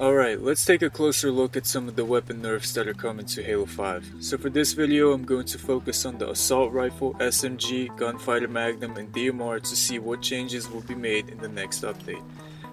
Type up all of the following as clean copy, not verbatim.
Alright, let's take a closer look at some of the weapon nerfs that are coming to Halo 5. So for this video, I'm going to focus on the Assault Rifle, SMG, Gunfighter Magnum, and DMR to see what changes will be made in the next update.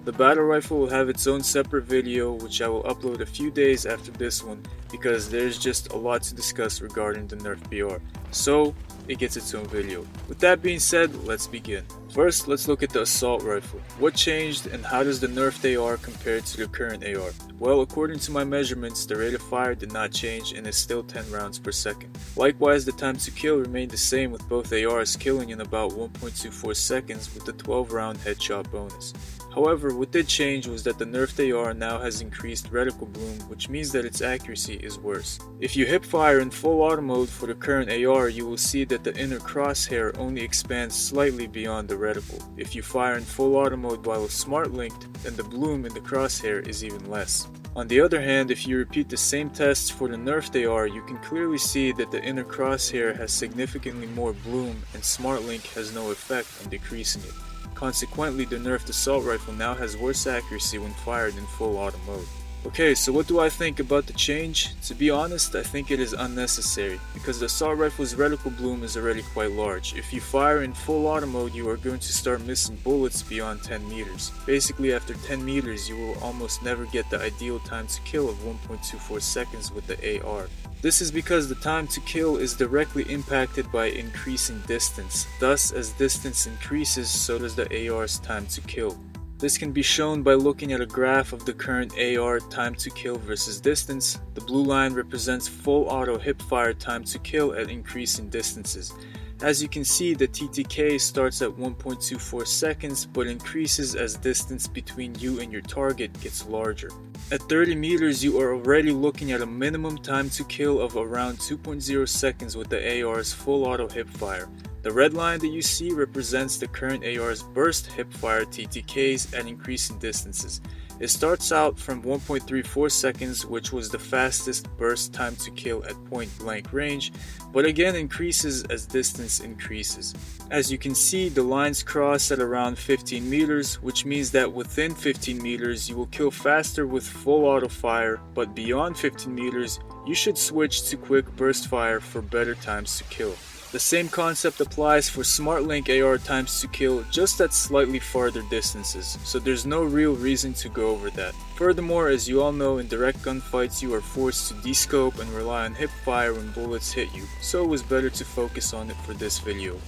The Battle Rifle will have its own separate video, which I will upload a few days after this one, because there's just a lot to discuss regarding the Nerfed BR. So, it gets its own video. With that being said, let's begin. First, let's look at the Assault Rifle. What changed and how does the Nerfed AR compare to the current AR? Well, according to my measurements, the rate of fire did not change and is still 10 rounds per second. Likewise, the time to kill remained the same with both ARs killing in about 1.24 seconds with the 12 round headshot bonus. However, what did change was that the Nerfed AR now has increased reticle bloom, which means that its accuracy is worse. If you hip fire in full auto mode for the current AR, you will see that the inner crosshair only expands slightly beyond the reticle. If you fire in full auto mode while smart linked, then the bloom in the crosshair is even less. On the other hand, if you repeat the same tests for the Nerfed AR, you can clearly see that the inner crosshair has significantly more bloom and smart link has no effect on decreasing it. Consequently, the Nerfed Assault Rifle now has worse accuracy when fired in full auto mode. Okay, so what do I think about the change? To be honest, I think it is unnecessary, because the Assault Rifle's reticle bloom is already quite large. If you fire in full auto mode, you are going to start missing bullets beyond 10 meters. Basically, after 10 meters, you will almost never get the ideal time to kill of 1.24 seconds with the AR. This is because the time to kill is directly impacted by increasing distance. Thus, as distance increases, so does the AR's time to kill. This can be shown by looking at a graph of the current AR time to kill versus distance. The blue line represents full auto hip fire time to kill at increasing distances. As you can see, the TTK starts at 1.24 seconds but increases as distance between you and your target gets larger. At 30 meters, you are already looking at a minimum time to kill of around 2.0 seconds with the AR's full auto hip fire. The red line that you see represents the current AR's burst hip fire TTKs at increasing distances. It starts out from 1.34 seconds, which was the fastest burst time to kill at point blank range, but again increases as distance increases. As you can see, the lines cross at around 15 meters, which means that within 15 meters you will kill faster with full auto fire, but beyond 15 meters you should switch to quick burst fire for better times to kill. The same concept applies for Smart Link AR times to kill, just at slightly farther distances, so there's no real reason to go over that. Furthermore, as you all know, in direct gunfights you are forced to descope and rely on hip fire when bullets hit you, so it was better to focus on it for this video.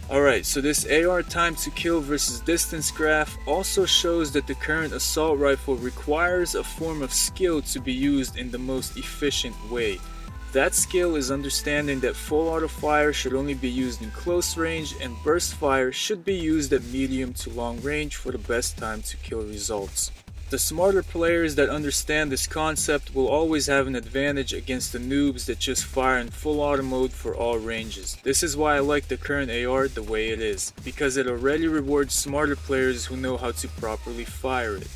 Alright, so this AR time to kill versus distance graph also shows that the current assault rifle requires a form of skill to be used in the most efficient way. That skill is understanding that full auto fire should only be used in close range and burst fire should be used at medium to long range for the best time to kill results. The smarter players that understand this concept will always have an advantage against the noobs that just fire in full auto mode for all ranges. This is why I like the current AR the way it is, because it already rewards smarter players who know how to properly fire it.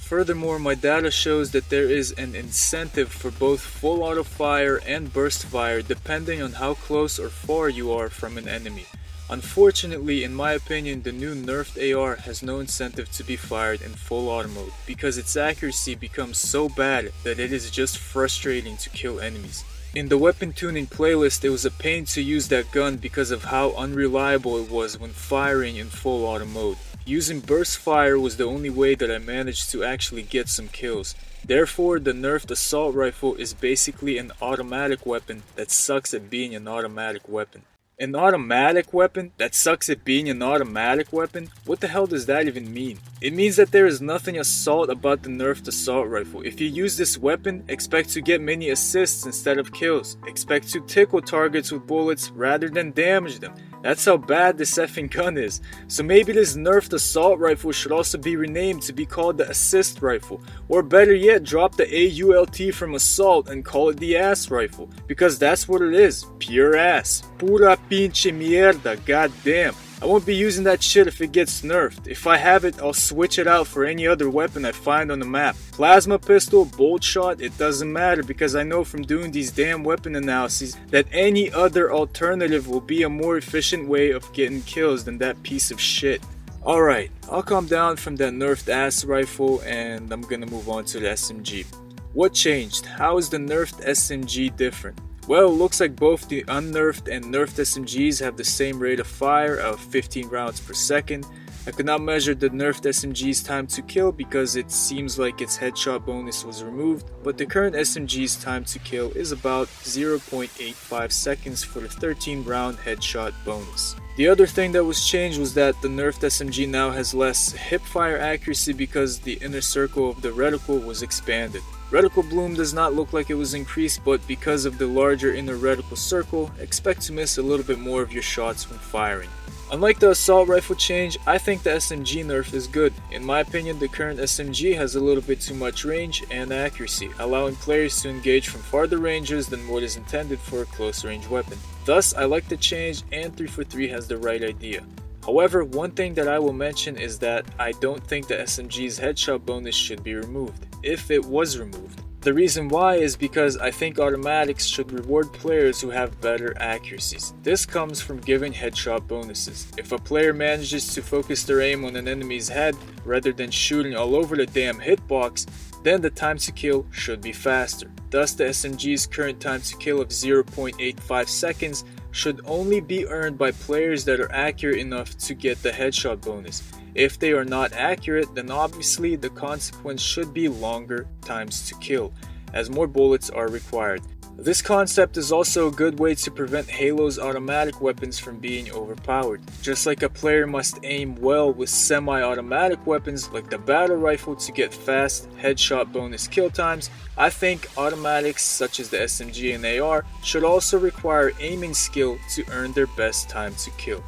Furthermore, my data shows that there is an incentive for both full auto fire and burst fire depending on how close or far you are from an enemy. Unfortunately, in my opinion, the new Nerfed AR has no incentive to be fired in full auto mode because its accuracy becomes so bad that it is just frustrating to kill enemies. In the weapon tuning playlist, it was a pain to use that gun because of how unreliable it was when firing in full auto mode. Using burst fire was the only way that I managed to actually get some kills. Therefore, the Nerfed Assault Rifle is basically an automatic weapon that sucks at being an automatic weapon. An automatic weapon that sucks at being an automatic weapon? What the hell does that even mean? It means that there is nothing assault about the Nerfed Assault Rifle. If you use this weapon, expect to get many assists instead of kills. Expect to tickle targets with bullets rather than damage them. That's how bad this effing gun is. So maybe this Nerfed Assault Rifle should also be renamed to be called the Assist Rifle. Or better yet, drop the AULT from Assault and call it the Ass Rifle. Because that's what it is. Pure ass. Pura pinche mierda, goddamn. I won't be using that shit if it gets nerfed. If I have it, I'll switch it out for any other weapon I find on the map. Plasma pistol, bolt shot, it doesn't matter because I know from doing these damn weapon analyses that any other alternative will be a more efficient way of getting kills than that piece of shit. Alright, I'll calm down from that nerfed ass rifle and I'm gonna move on to the SMG. What changed? How is the nerfed SMG different? Well, it looks like both the unnerfed and nerfed SMGs have the same rate of fire of 15 rounds per second. I could not measure the nerfed SMG's time to kill because it seems like its headshot bonus was removed, but the current SMG's time to kill is about 0.85 seconds for the 13 round headshot bonus. The other thing that was changed was that the nerfed SMG now has less hipfire accuracy because the inner circle of the reticle was expanded. Reticle bloom does not look like it was increased, but because of the larger inner reticle circle, expect to miss a little bit more of your shots when firing. Unlike the assault rifle change, I think the SMG nerf is good. In my opinion, the current SMG has a little bit too much range and accuracy, allowing players to engage from farther ranges than what is intended for a close range weapon. Thus, I like the change and 343 has the right idea. However, one thing that I will mention is that I don't think the SMG's headshot bonus should be removed, if it was removed. The reason why is because I think automatics should reward players who have better accuracies. This comes from giving headshot bonuses. If a player manages to focus their aim on an enemy's head rather than shooting all over the damn hitbox, then the time to kill should be faster. Thus, the SMG's current time to kill of 0.85 seconds should only be earned by players that are accurate enough to get the headshot bonus. If they are not accurate, then obviously the consequence should be longer times to kill, as more bullets are required. This concept is also a good way to prevent Halo's automatic weapons from being overpowered. Just like a player must aim well with semi-automatic weapons like the battle rifle to get fast headshot bonus kill times, I think automatics such as the SMG and AR should also require aiming skill to earn their best time to kill.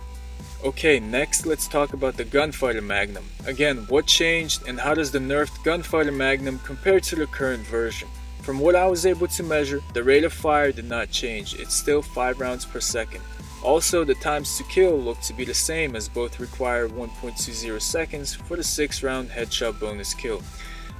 Okay, next let's talk about the Gunfighter Magnum. Again, what changed and how does the nerfed Gunfighter Magnum compare to the current version? From what I was able to measure, the rate of fire did not change, it's still 5 rounds per second. Also, the times to kill look to be the same as both require 1.20 seconds for the 6 round headshot bonus kill.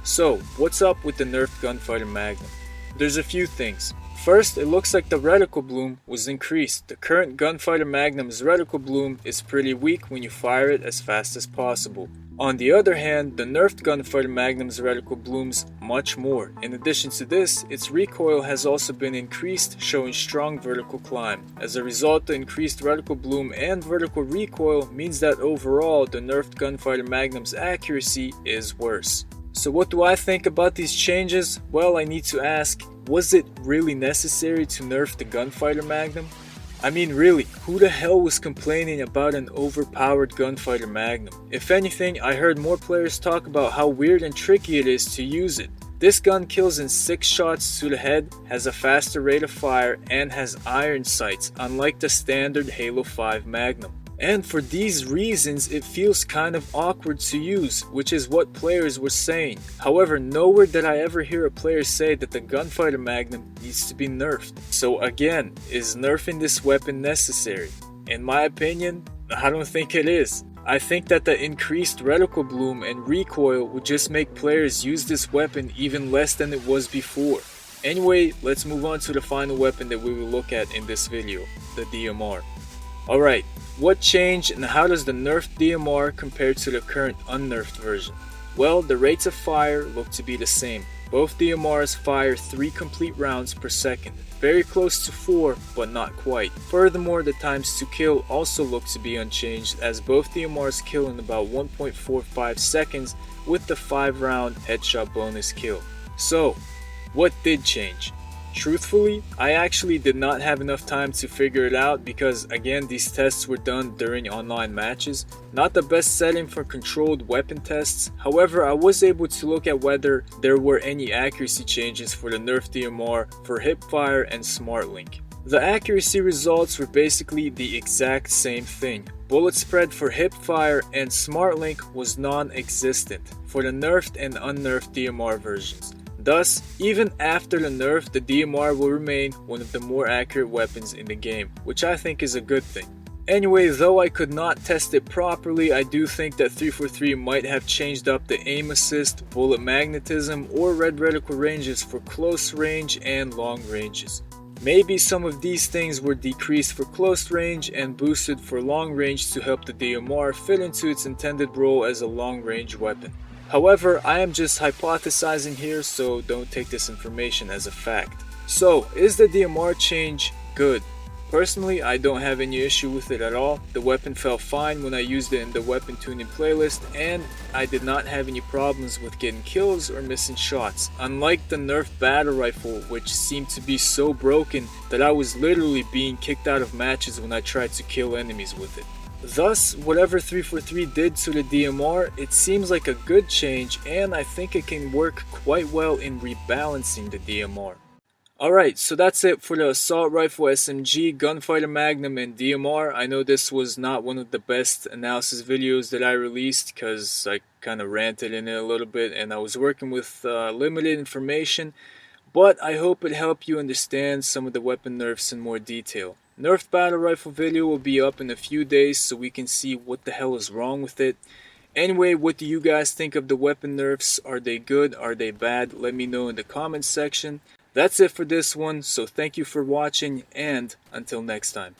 So, what's up with the nerfed Gunfighter Magnum? There's a few things. First, it looks like the reticle bloom was increased. The current Gunfighter Magnum's reticle bloom is pretty weak when you fire it as fast as possible. On the other hand, the nerfed Gunfighter Magnum's reticle blooms much more. In addition to this, its recoil has also been increased, showing strong vertical climb. As a result, the increased reticle bloom and vertical recoil means that overall, the nerfed Gunfighter Magnum's accuracy is worse. So what do I think about these changes? Well, I need to ask, was it really necessary to nerf the Gunfighter Magnum? I mean, really, who the hell was complaining about an overpowered Gunfighter Magnum? If anything, I heard more players talk about how weird and tricky it is to use it. This gun kills in 6 shots to the head, has a faster rate of fire, and has iron sights, unlike the standard Halo 5 Magnum. And for these reasons, it feels kind of awkward to use, which is what players were saying. However, nowhere did I ever hear a player say that the Gunfighter Magnum needs to be nerfed. So again, is nerfing this weapon necessary? In my opinion, I don't think it is. I think that the increased reticle bloom and recoil would just make players use this weapon even less than it was before. Anyway, let's move on to the final weapon that we will look at in this video, the DMR. Alright, what changed and how does the nerfed DMR compare to the current unnerfed version? Well, the rates of fire look to be the same. Both DMRs fire 3 complete rounds per second, very close to 4 but not quite. Furthermore, the times to kill also look to be unchanged as both DMRs kill in about 1.45 seconds with the 5 round headshot bonus kill. So, what did change? Truthfully, I actually did not have enough time to figure it out because again these tests were done during online matches. Not the best setting for controlled weapon tests, however I was able to look at whether there were any accuracy changes for the nerfed DMR for hipfire and SmartLink. The accuracy results were basically the exact same thing. Bullet spread for hipfire and SmartLink was non-existent for the nerfed and unnerfed DMR versions. Thus, even after the nerf, the DMR will remain one of the more accurate weapons in the game, which I think is a good thing. Anyway, though I could not test it properly, I do think that 343 might have changed up the aim assist, bullet magnetism, or red reticle ranges for close range and long ranges. Maybe some of these things were decreased for close range and boosted for long range to help the DMR fit into its intended role as a long range weapon. However, I am just hypothesizing here, so don't take this information as a fact. So, is the DMR change good? Personally, I don't have any issue with it at all. The weapon felt fine when I used it in the weapon tuning playlist, and I did not have any problems with getting kills or missing shots, unlike the Nerfed battle rifle, which seemed to be so broken that I was literally being kicked out of matches when I tried to kill enemies with it. Thus, whatever 343 did to the DMR, it seems like a good change, and I think it can work quite well in rebalancing the DMR. Alright, so that's it for the Assault Rifle SMG, Gunfighter Magnum, and DMR. I know this was not one of the best analysis videos that I released because I kind of ranted in it a little bit and I was working with limited information, but I hope it helped you understand some of the weapon nerfs in more detail. Nerfed battle rifle video will be up in a few days so we can see what the hell is wrong with it. Anyway, what do you guys think of the weapon nerfs? Are they good? Are they bad? Let me know in the comments section. That's it for this one, so thank you for watching, and until next time.